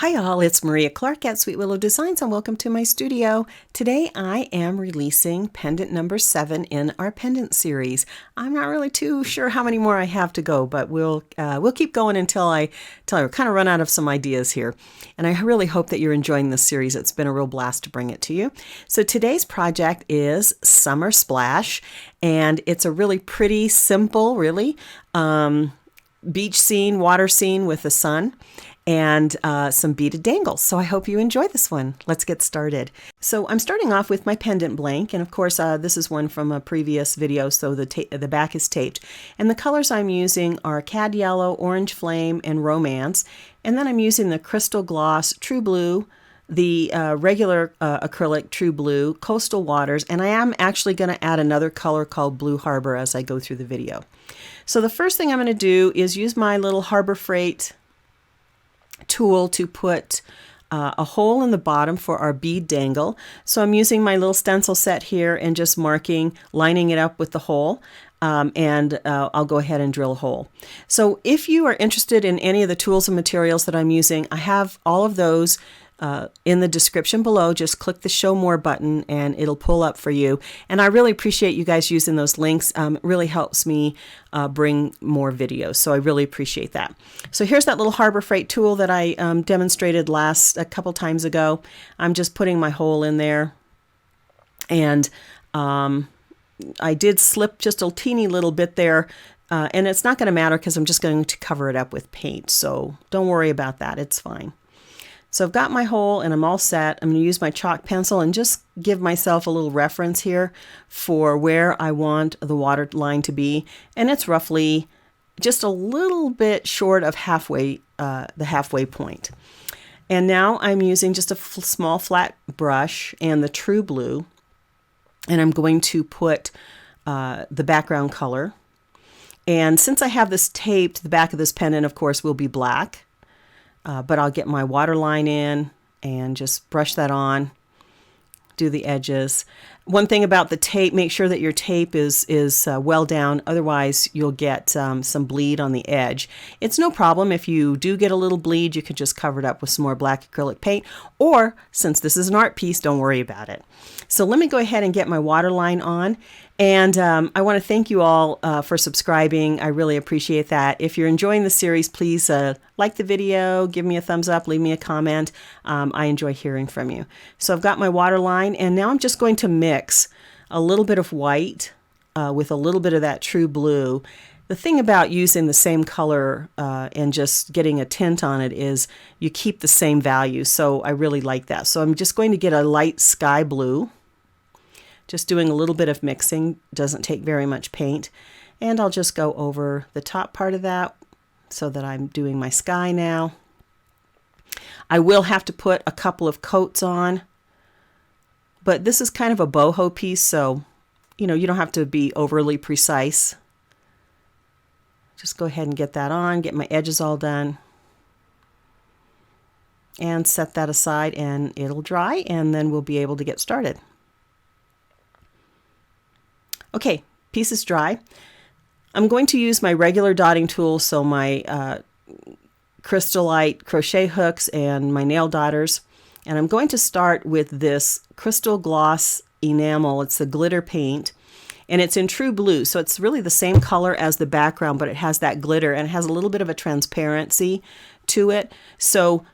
Hi all, it's Maria Clark at Sweet Willow Designs and welcome to my studio. Today I am releasing pendant number 7 in our pendant series. I'm not really too sure how many more I have to go, but we'll keep going until I kind of run out of some ideas here. And I really hope that you're enjoying this series. It's been a real blast to bring it to you. So today's project is Summer Splash, and it's a really pretty, simple, really beach scene, water scene with the sun, and some beaded dangles. So I hope you enjoy this one. Let's get started. So I'm starting off with my pendant blank, and of course this is one from a previous video, so the back is taped. And the colors I'm using are Cad Yellow, Orange Flame, and Romance. And then I'm using the Crystal Gloss True Blue, the regular acrylic True Blue, Coastal Waters, and I am actually going to add another color called Blue Harbor as I go through the video. So the first thing I'm going to do is use my little Harbor Freight tool to put a hole in the bottom for our bead dangle. So I'm using my little stencil set here and just lining it up with the hole, and I'll go ahead and drill a hole. So if you are interested in any of the tools and materials that I'm using, I have all of those in the description below. Just click the show more button and it'll pull up for you. And I really appreciate you guys using those links. It really helps me bring more videos. So I really appreciate that. So here's that little Harbor Freight tool that I demonstrated a couple times ago. I'm just putting my hole in there, and I did slip just a teeny little bit there. And it's not going to matter because I'm just going to cover it up with paint. So don't worry about that. It's fine. So I've got my hole and I'm all set. I'm going to use my chalk pencil and just give myself a little reference here for where I want the water line to be. And it's roughly just a little bit short of the halfway point. And now I'm using just a small flat brush and the True Blue. And I'm going to put the background color. And since I have this taped, the back of this pendant, of course, will be black. But I'll get my water line in and just brush that on, do the edges. One thing about the tape, make sure that your tape is well down, otherwise you'll get some bleed on the edge. It's no problem if you do get a little bleed, you could just cover it up with some more black acrylic paint, or since this is an art piece, don't worry about it. So let me go ahead and get my water line on. And I want to thank you all for subscribing. I really appreciate that. If you're enjoying the series, please like the video, give me a thumbs up, leave me a comment. I enjoy hearing from you. So I've got my water line, and now I'm just going to mix a little bit of white with a little bit of that True Blue. The thing about using the same color and just getting a tint on it is you keep the same value. So I really like that. So I'm just going to get a light sky blue. Just doing a little bit of mixing, doesn't take very much paint. And I'll just go over the top part of that so that I'm doing my sky now. I will have to put a couple of coats on, but this is kind of a boho piece, so you don't have to be overly precise. Just go ahead and get that on, get my edges all done, and set that aside, and it'll dry, and then we'll be able to get started. Okay, piece is dry. I'm going to use my regular dotting tool, so my Crystallite crochet hooks and my nail dotters. And I'm going to start with this Crystal Gloss Enamel. It's the glitter paint, and it's in True Blue. So it's really the same color as the background, but it has that glitter, and it has a little bit of a transparency to it. So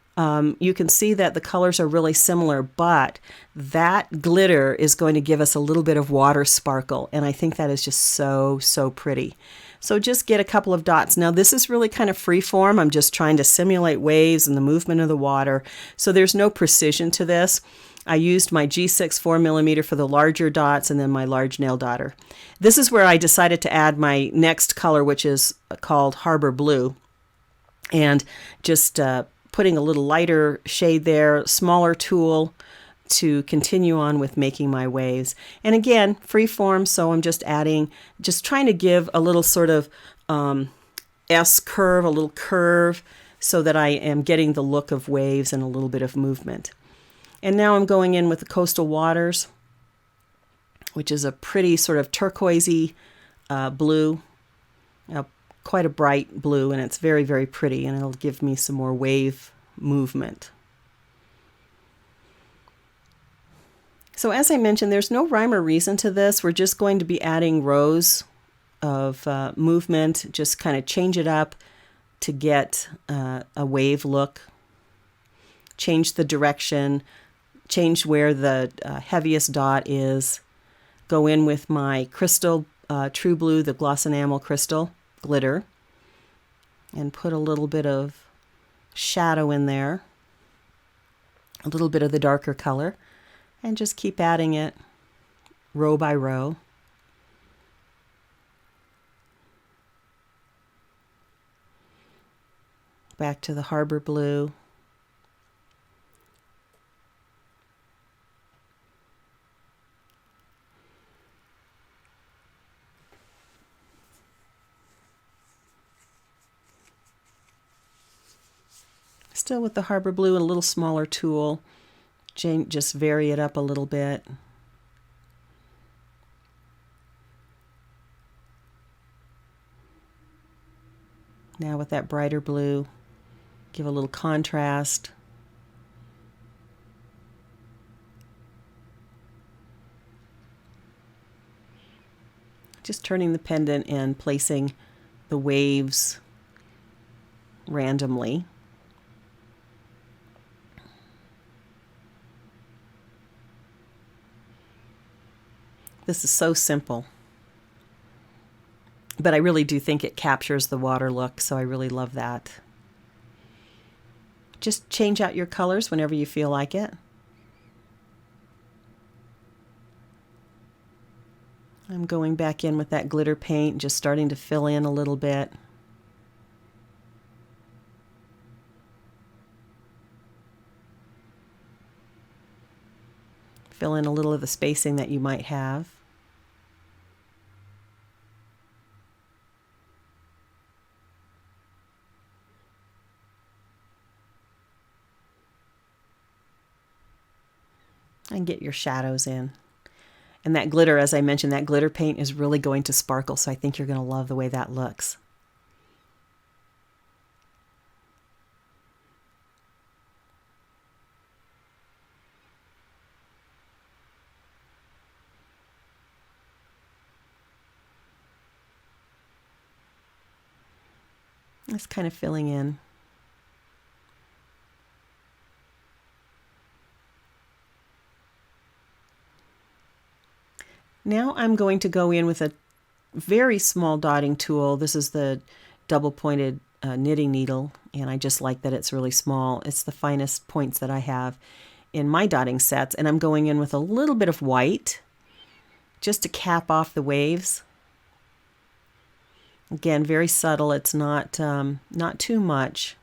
you can see that the colors are really similar, but that glitter is going to give us a little bit of water sparkle, and I think that is just so, so pretty. So just get a couple of dots. Now this is really kind of free form. I'm just trying to simulate waves and the movement of the water, so there's no precision to this. I used my G6 4mm for the larger dots and then my large nail dotter. This is where I decided to add my next color, which is called Harbor Blue, and just putting a little lighter shade there, smaller tool to continue on with making my waves. And again, free form, so I'm just trying to give a little sort of S curve, a little curve, so that I am getting the look of waves and a little bit of movement. And now I'm going in with the Coastal Waters, which is a pretty sort of turquoisey blue. Quite a bright blue, and it's very, very pretty, and it'll give me some more wave movement So as I mentioned, there's no rhyme or reason to this. We're just going to be adding rows of movement, just kind of change it up to get a wave look. Change the direction, change where the heaviest dot is. Go in with my crystal True Blue, the gloss enamel crystal glitter, and put a little bit of shadow in there, a little bit of the darker color, and just keep adding it row by row. Back to the Harbor Blue. Still with the Harbor Blue and a little smaller tool. Just vary it up a little bit. Now with that brighter blue, give a little contrast. Just turning the pendant and placing the waves randomly. This is so simple, but I really do think it captures the water look, so I really love that. Just change out your colors whenever you feel like it. I'm going back in with that glitter paint, just starting to fill in a little bit. Fill in a little of the spacing that you might have. And get your shadows in. And that glitter, as I mentioned, that glitter paint is really going to sparkle, so I think you're going to love the way that looks. Just kind of filling in. Now I'm going to go in with a very small dotting tool. This is the double pointed knitting needle, and I just like that it's really small. It's the finest points that I have in my dotting sets, and I'm going in with a little bit of white just to cap off the waves. Again, very subtle. It's not too much.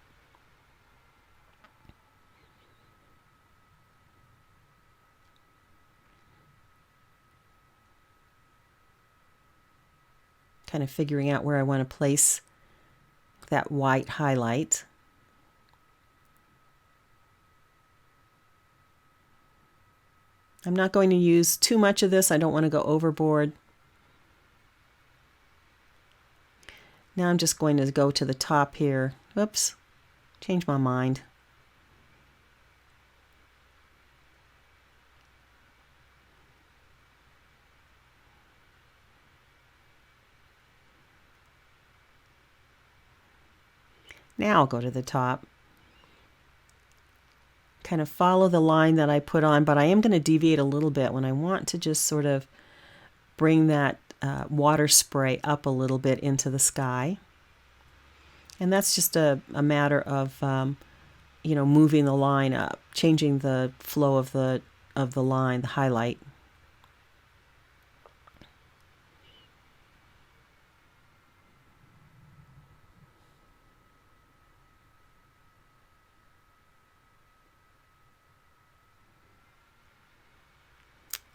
Kind of figuring out where I want to place that white highlight. I'm not going to use too much of this. I don't want to go overboard. Now I'm just going to go to the top here. Oops, change my mind. Now I'll go to the top. Kind of follow the line that I put on, but I am going to deviate a little bit when I want to just sort of bring that water spray up a little bit into the sky. And that's just a matter of you know, moving the line up, changing the flow of the line, the highlight.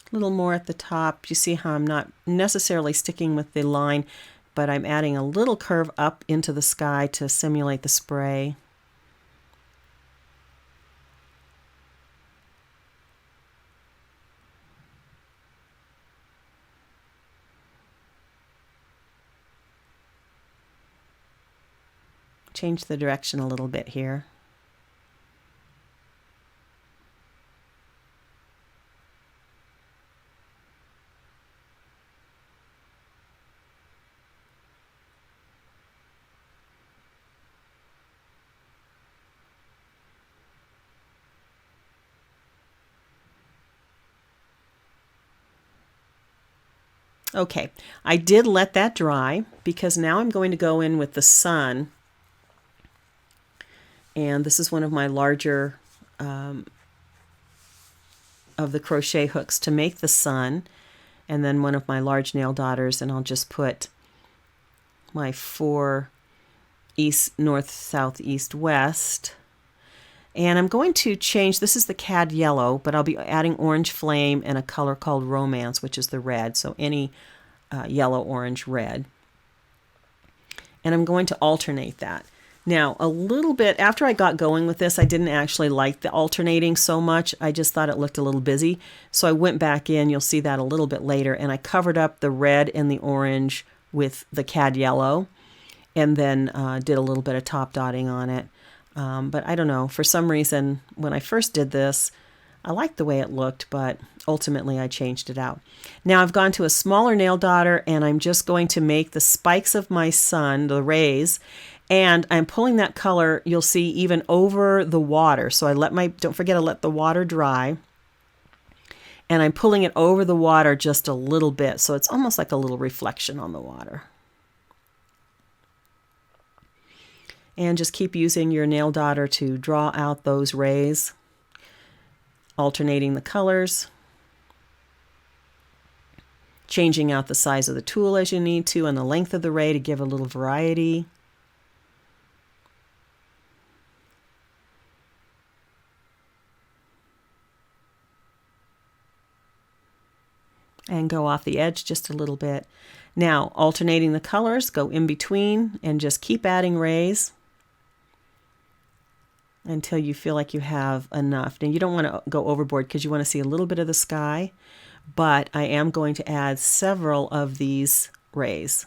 A little more at the top. You see how I'm not necessarily sticking with the line, but I'm adding a little curve up into the sky to simulate the spray. Change the direction a little bit here. Okay, I did let that dry because now I'm going to go in with the sun. And this is one of my larger of the crochet hooks to make the sun. And then one of my large nail daughters, and I'll just put my 4 east, north, south, east, west. And I'm going to change, this is the cad yellow, but I'll be adding orange flame and a color called romance, which is the red. So any yellow, orange, red. And I'm going to alternate that. Now, a little bit after I got going with this, I didn't actually like the alternating so much. I just thought it looked a little busy. So I went back in, you'll see that a little bit later, and I covered up the red and the orange with the cad yellow, and then did a little bit of top dotting on it. But I don't know, for some reason, when I first did this, I liked the way it looked, but ultimately I changed it out. Now I've gone to a smaller nail daughter, and I'm just going to make the spikes of my sun, the rays, and I'm pulling that color, you'll see, even over the water. So don't forget, I let the water dry, and I'm pulling it over the water just a little bit, so it's almost like a little reflection on the water. And just keep using your nail daughter to draw out those rays, alternating the colors, changing out the size of the tool as you need to and the length of the ray to give a little variety. And go off the edge just a little bit. Now, alternating the colors, go in between and just keep adding rays until you feel like you have enough. Now, you don't want to go overboard because you want to see a little bit of the sky, but I am going to add several of these rays.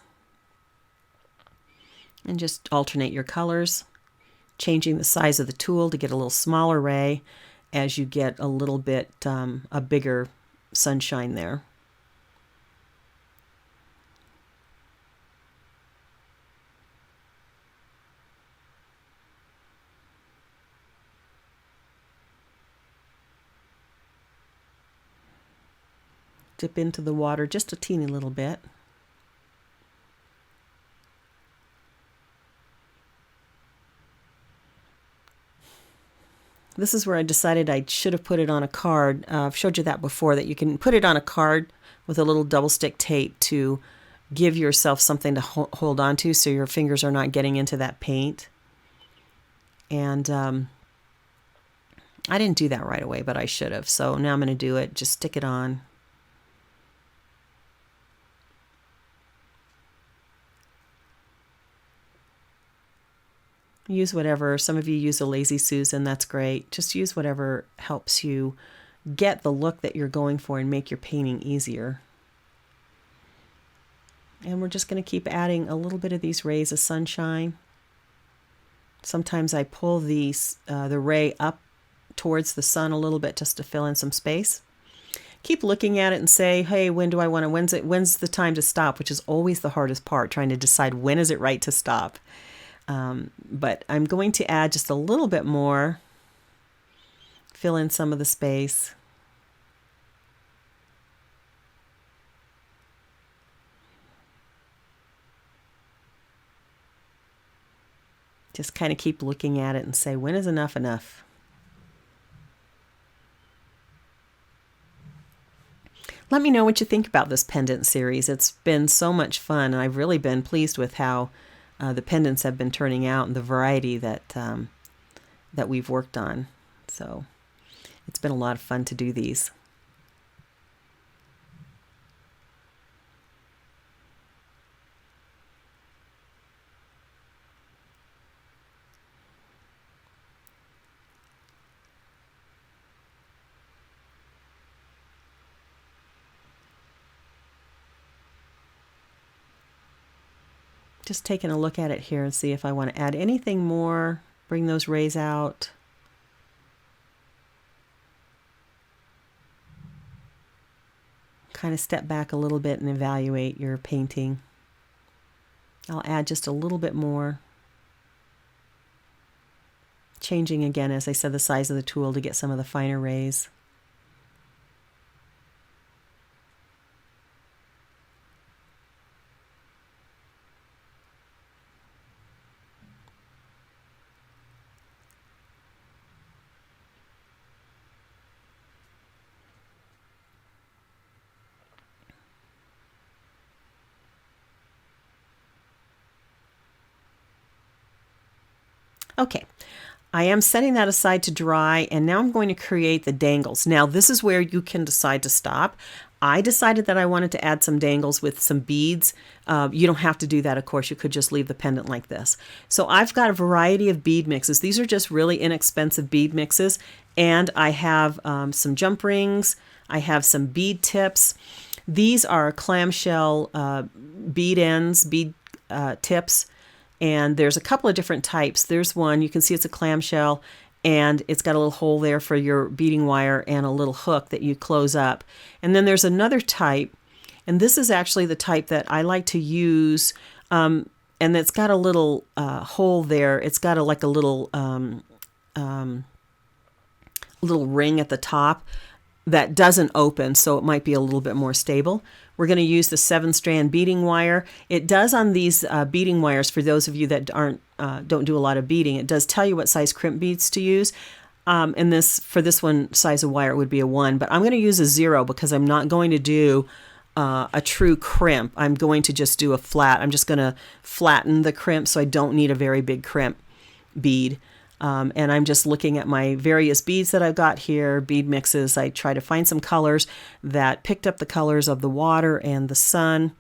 And just alternate your colors, changing the size of the tool to get a little smaller ray as you get a little bit a bigger sunshine there. Dip into the water just a teeny little bit. This is where I decided I should have put it on a card. I've showed you that before, that you can put it on a card with a little double stick tape to give yourself something to hold on to so your fingers are not getting into that paint. And I didn't do that right away, but I should have. So now I'm going to do it. Just stick it on. Use whatever. Some of you use a Lazy Susan. That's great. Just use whatever helps you get the look that you're going for and make your painting easier. And we're just going to keep adding a little bit of these rays of sunshine. Sometimes I pull the ray up towards the sun a little bit just to fill in some space. Keep looking at it and say, hey, when do I want to, when's the time to stop, which is always the hardest part, trying to decide when is it right to stop. But I'm going to add just a little bit more, fill in some of the space. Just kind of keep looking at it and say, when is enough enough? Let me know what you think about this pendant series. It's been so much fun, and I've really been pleased with how the pendants have been turning out and the variety that that we've worked on. So it's been a lot of fun to do these. Just taking a look at it here and see if I want to add anything more, bring those rays out. Kind of step back a little bit and evaluate your painting. I'll add just a little bit more. Changing again, as I said, the size of the tool to get some of the finer rays. Okay, I am setting that aside to dry, and now I'm going to create the dangles. Now this is where you can decide to stop. I decided that I wanted to add some dangles with some beads. You don't have to do that, of course. You could just leave the pendant like this. So I've got a variety of bead mixes. These are just really inexpensive bead mixes, and I have some jump rings. I have some bead tips. These are clamshell bead ends, bead tips. And there's a couple of different types. There's one, you can see it's a clamshell, and it's got a little hole there for your beading wire and a little hook that you close up. And then there's another type, and this is actually the type that I like to use, and it's got a little hole there. It's got like a little ring at the top that doesn't open, so it might be a little bit more stable. We're going to use the 7-strand beading wire. It does on these beading wires, for those of you that don't do a lot of beading, it does tell you what size crimp beads to use. And for this one size of wire, it would be a 1, but I'm going to use a 0 because I'm not going to do a true crimp. I'm going to just do a flat. I'm just going to flatten the crimp, so I don't need a very big crimp bead. And I'm just looking at my various beads that I've got here, bead mixes. I try to find some colors that picked up the colors of the water and the sun,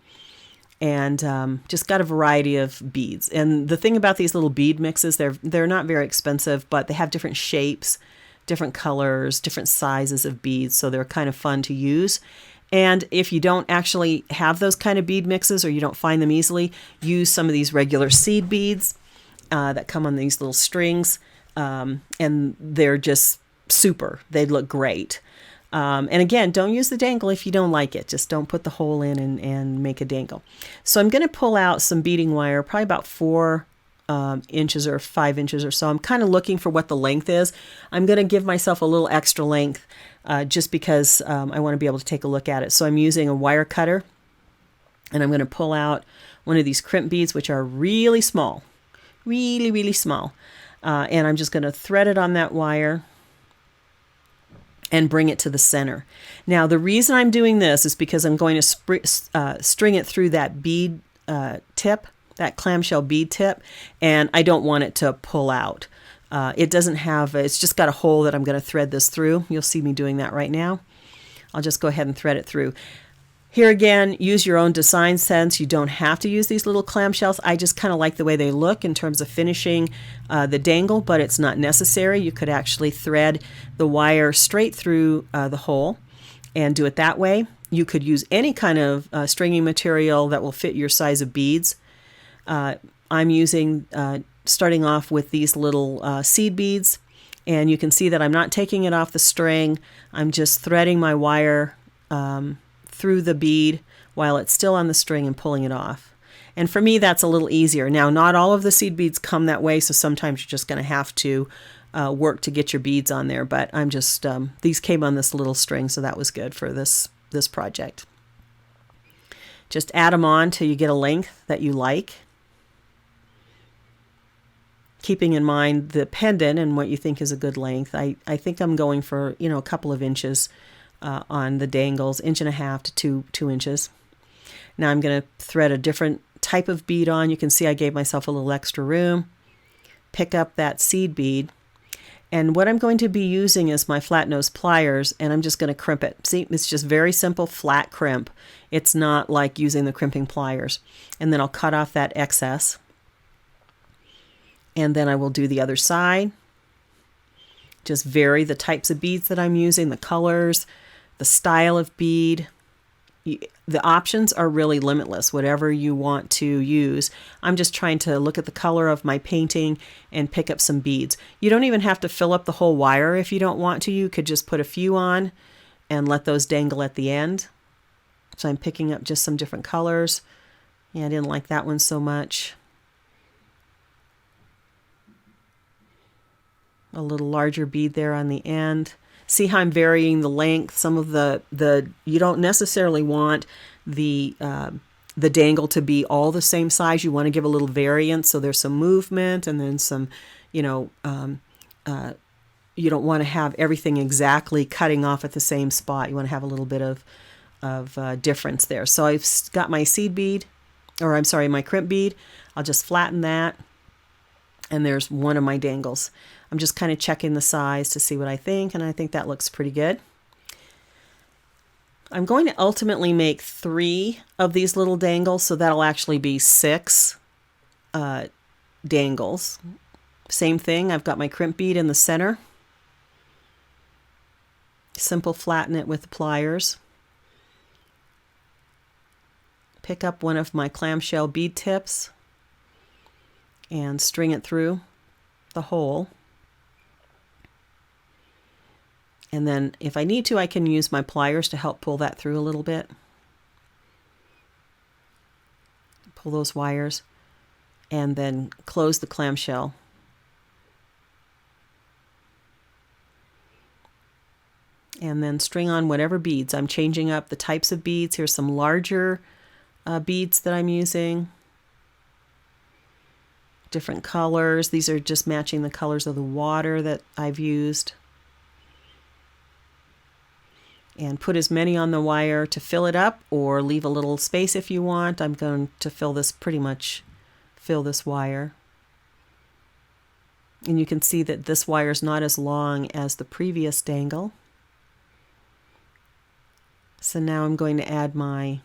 and just got a variety of beads. And the thing about these little bead mixes, they're not very expensive, but they have different shapes, different colors, different sizes of beads, so they're kind of fun to use. And if you don't actually have those kind of bead mixes, or you don't find them easily, use some of these regular seed beads that come on these little strings, and they're just super. They look great. And again, don't use the dangle if you don't like it. Just don't put the hole in and make a dangle. So I'm going to pull out some beading wire, probably about 4 inches or 5 inches or so. I'm kind of looking for what the length is. I'm going to give myself a little extra length just because I want to be able to take a look at it. So I'm using a wire cutter, and I'm going to pull out one of these crimp beads, which are really small. Really, really small. And I'm just going to thread it on that wire and bring it to the center. Now, the reason I'm doing this is because I'm going to string it through that bead tip, that clamshell bead tip, and I don't want it to pull out. It doesn't have, it's just got a hole that I'm going to thread this through. You'll see me doing that right now. I'll just go ahead and thread it through. Here again, use your own design sense. You don't have to use these little clamshells. I just kind of like the way they look in terms of finishing the dangle, but it's not necessary. You could actually thread the wire straight through the hole and do it that way. You could use any kind of stringing material that will fit your size of beads. I'm using, starting off with these little seed beads, and you can see that I'm not taking it off the string. I'm just threading my wire through the bead while it's still on the string and pulling it off. And for me, that's a little easier. Now, not all of the seed beads come that way, so sometimes you're just going to have to work to get your beads on there, but I'm just, these came on this little string, so that was good for this project. Just add them on till you get a length that you like, keeping in mind the pendant and what you think is a good length. I think I'm going for, a couple of inches on the dangles, 1.5 to 2 inches. Now I'm going to thread a different type of bead on. You can see I gave myself a little extra room. Pick up that seed bead, and what I'm going to be using is my flat nose pliers, and I'm just going to crimp it. See, it's just very simple flat crimp. It's not like using the crimping pliers. And then I'll cut off that excess, and then I will do the other side. Just vary the types of beads that I'm using, the colors, the style of bead. The options are really limitless, whatever you want to use. I'm just trying to look at the color of my painting and pick up some beads. You don't even have to fill up the whole wire if you don't want to. You could just put a few on and let those dangle at the end. So I'm picking up just some different colors. Yeah, I didn't like that one so much. A little larger bead there on the end. See how I'm varying the length. Some of the you don't necessarily want the dangle to be all the same size. You want to give a little variance, so there's some movement, and then some, you don't want to have everything exactly cutting off at the same spot. You want to have a little bit of difference there. So I've got my seed bead, or I'm sorry, my crimp bead. I'll just flatten that. And there's one of my dangles. I'm just kind of checking the size to see what I think, and I think that looks pretty good. I'm going to ultimately make 3 of these little dangles, so that'll actually be 6 dangles. Same thing, I've got my crimp bead in the center. Simple flatten it with the pliers. Pick up one of my clamshell bead tips and string it through the hole. And then if I need to, I can use my pliers to help pull that through a little bit. Pull those wires and then close the clamshell. And then string on whatever beads. I'm changing up the types of beads. Here's some larger beads that I'm using. Different colors. These are just matching the colors of the water that I've used. And put as many on the wire to fill it up, or leave a little space if you want. I'm going to fill this, pretty much fill this wire. And you can see that this wire is not as long as the previous dangle. So now I'm going to add my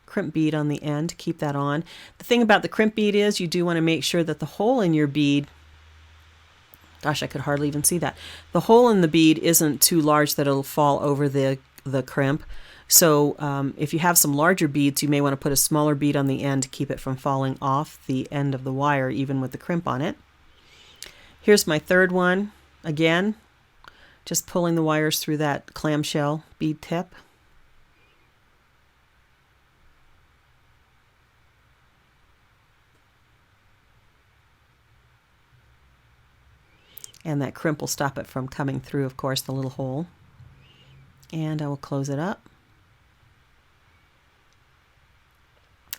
crimp bead on the end to keep that on. The thing about the crimp bead is you do want to make sure that the hole in your bead, gosh, I could hardly even see that. The hole in the bead isn't too large that it'll fall over the crimp. So if you have some larger beads, you may want to put a smaller bead on the end to keep it from falling off the end of the wire, even with the crimp on it. Here's my third one. Again, just pulling the wires through that clamshell bead tip. And that crimp will stop it from coming through, of course, the little hole. And I will close it up.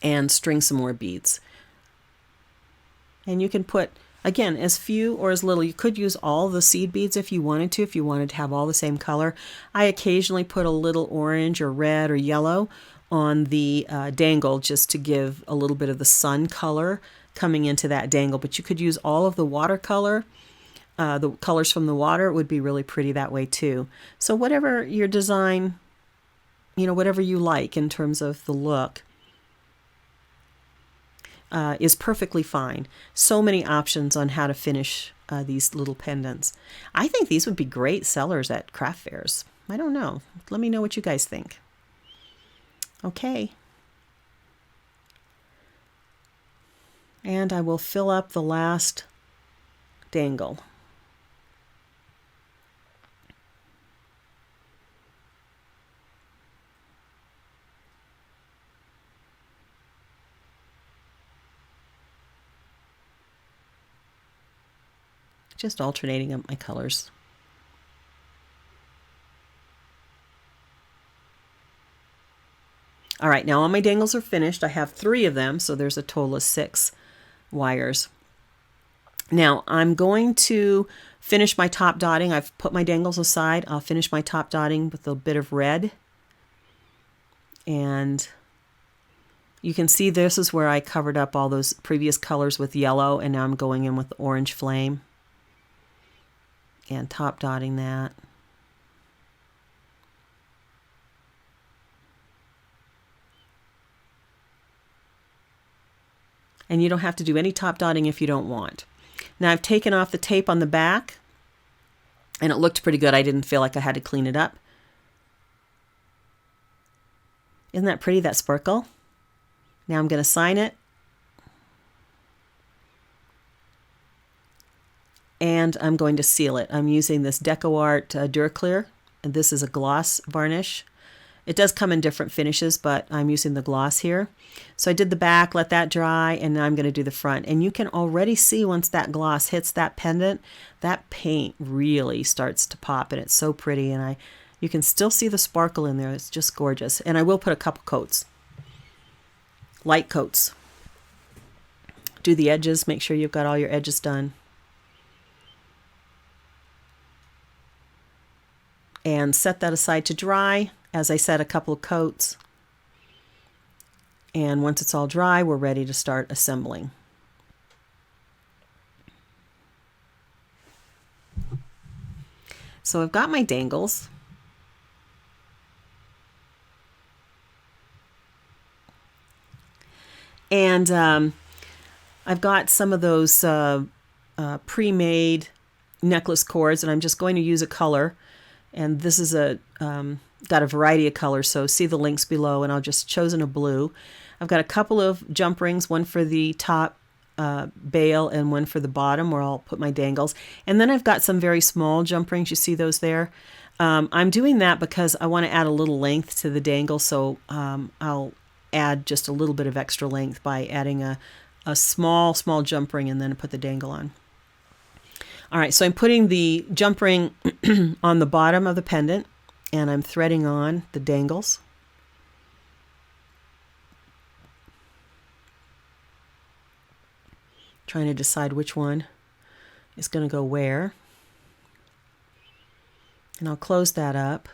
And string some more beads. And you can put, again, as few or as little. You could use all the seed beads if you wanted to have all the same color. I occasionally put a little orange or red or yellow on the dangle just to give a little bit of the sun color coming into that dangle. But you could use all of the watercolor. The colors from the water would be really pretty that way too. So whatever your design, whatever you like in terms of the look, is perfectly fine. So many options on how to finish these little pendants. I think these would be great sellers at craft fairs. I don't know. Let me know what you guys think. Okay. And I will fill up the last dangle. Just alternating up my colors. All right, now all my dangles are finished. I have 3 of them, so there's a total of 6 wires. Now I'm going to finish my top dotting. I've put my dangles aside. I'll finish my top dotting with a bit of red. And you can see this is where I covered up all those previous colors with yellow, and now I'm going in with the orange flame. And top dotting that. And you don't have to do any top dotting if you don't want. Now I've taken off the tape on the back, and it looked pretty good. I didn't feel like I had to clean it up. Isn't that pretty, that sparkle? Now I'm going to sign it. And I'm going to seal it. I'm using this DecoArt DuraClear, and this is a gloss varnish. It does come in different finishes, but I'm using the gloss here. So I did the back, let that dry, and now I'm going to do the front. And you can already see once that gloss hits that pendant, that paint really starts to pop, and it's so pretty. And you can still see the sparkle in there. It's just gorgeous. And I will put a couple coats, light coats. Do the edges. Make sure you've got all your edges done. And set that aside to dry. As I said, a couple of coats. And once it's all dry, we're ready to start assembling. So I've got my dangles. And I've got some of those pre-made necklace cords, and I'm just going to use a color. And this is got a variety of colors, so see the links below, and I'll just chosen a blue. I've got a couple of jump rings, one for the top bail and one for the bottom where I'll put my dangles. And then I've got some very small jump rings. You see those there? I'm doing that because I want to add a little length to the dangle, so I'll add just a little bit of extra length by adding a small jump ring and then put the dangle on. All right, so I'm putting the jump ring on the bottom of the pendant, and I'm threading on the dangles. Trying to decide which one is going to go where. And I'll close that up.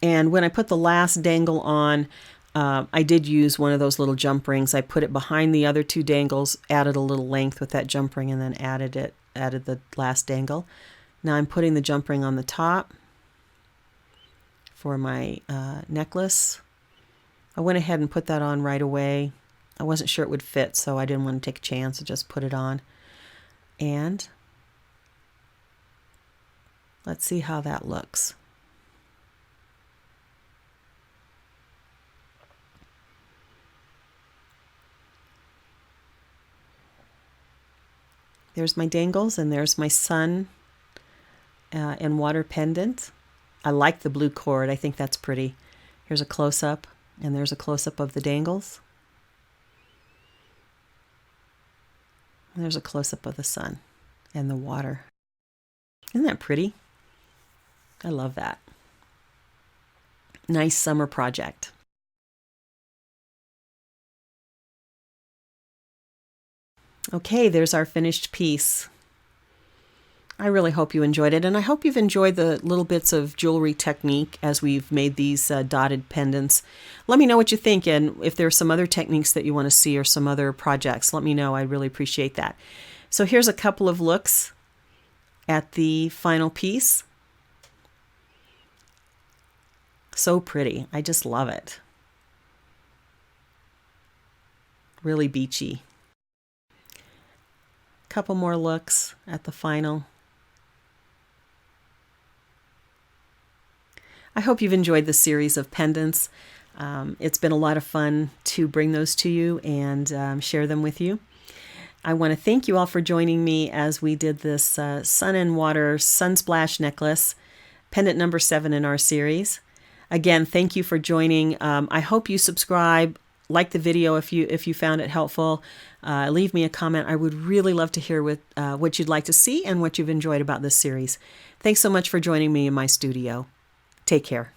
And when I put the last dangle on, I did use one of those little jump rings. I put it behind the other two dangles, added a little length with that jump ring, and then added the last dangle. Now I'm putting the jump ring on the top for my necklace. I went ahead and put that on right away. I wasn't sure it would fit, so I didn't want to take a chance. I just put it on. And let's see how that looks. There's my dangles, and there's my sun and water pendant. I like the blue cord. I think that's pretty. Here's a close-up, and there's a close-up of the dangles. And there's a close-up of the sun and the water. Isn't that pretty? I love that. Nice summer project. Okay, there's our finished piece. I really hope you enjoyed it, and I hope you've enjoyed the little bits of jewelry technique as we've made these dotted pendants. Let me know what you think, and if there's some other techniques that you want to see or some other projects, let me know. I'd really appreciate that. So here's a couple of looks at the final piece. So pretty. I just love it. Really beachy. Couple more looks at the final. I hope you've enjoyed the series of pendants. It's been a lot of fun to bring those to you and share them with you. I want to thank you all for joining me as we did this Sun and Water Sunsplash necklace, pendant number 7 in our series. Again, thank you for joining. I hope you subscribe. Like the video if you found it helpful. Leave me a comment. I would really love to hear what you'd like to see and what you've enjoyed about this series. Thanks so much for joining me in my studio. Take care.